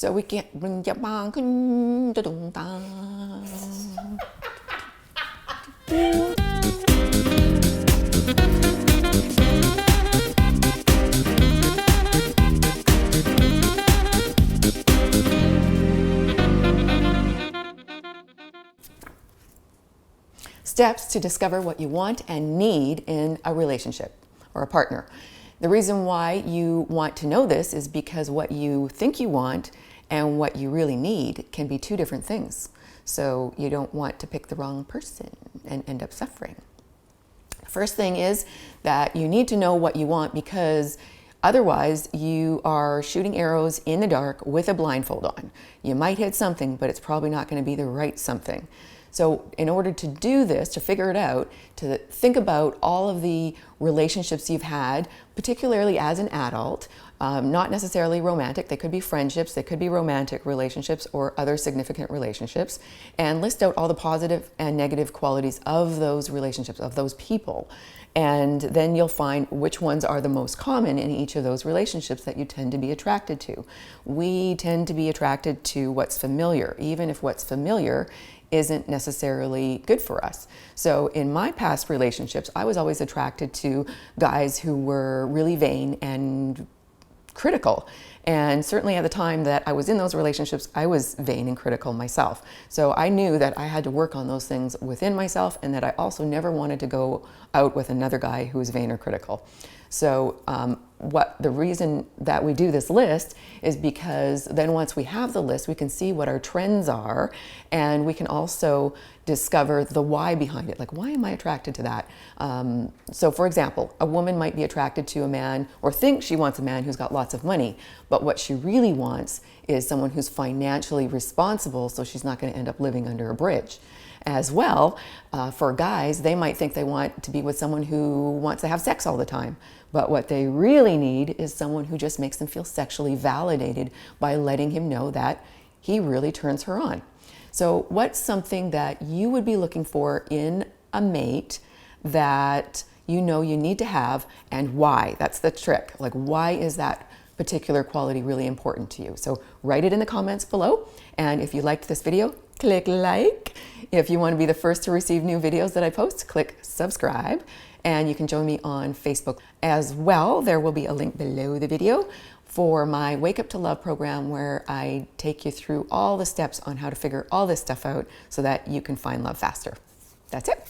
So we can't bring you back. Steps to discover what you want and need in a relationship or a partner. The reason why you want to know this is because what you think you want and what you really need can be two different things. So you don't want to pick the wrong person and end up suffering. First thing is that you need to know what you want, because otherwise you are shooting arrows in the dark with a blindfold on. You might hit something, but it's probably not going to be the right something. So in order to do this, to figure it out, to think about all of the relationships you've had, particularly as an adult, not necessarily romantic, they could be friendships, they could be romantic relationships or other significant relationships, and list out all the positive and negative qualities of those relationships, of those people. And then you'll find which ones are the most common in each of those relationships that you tend to be attracted to. We tend to be attracted to what's familiar, even if what's familiar isn't necessarily good for us. So in my past relationships, I was always attracted to guys who were really vain and critical. And certainly at the time that I was in those relationships, I was vain and critical myself. So I knew that I had to work on those things within myself, and that I also never wanted to go out with another guy who was vain or critical. So the reason that we do this list is because then once we have the list, we can see what our trends are, and we can also discover the why behind it. Like, why am I attracted to that? So for example, a woman might be attracted to a man, or think she wants a man who's got lots of money, but what she really wants is someone who's financially responsible, so she's not going to end up living under a bridge. As well, for guys, they might think they want to be with someone who wants to have sex all the time. But what they really need is someone who just makes them feel sexually validated by letting him know that he really turns her on. So what's something that you would be looking for in a mate that you know you need to have, and why? That's the trick. Like, why is that particular quality really important to you? So write it in the comments below. And if you liked this video, click like. If you want to be the first to receive new videos that I post, click subscribe. And you can join me on Facebook as well. There will be a link below the video for my Wake Up to Love program, where I take you through all the steps on how to figure all this stuff out so that you can find love faster. That's it.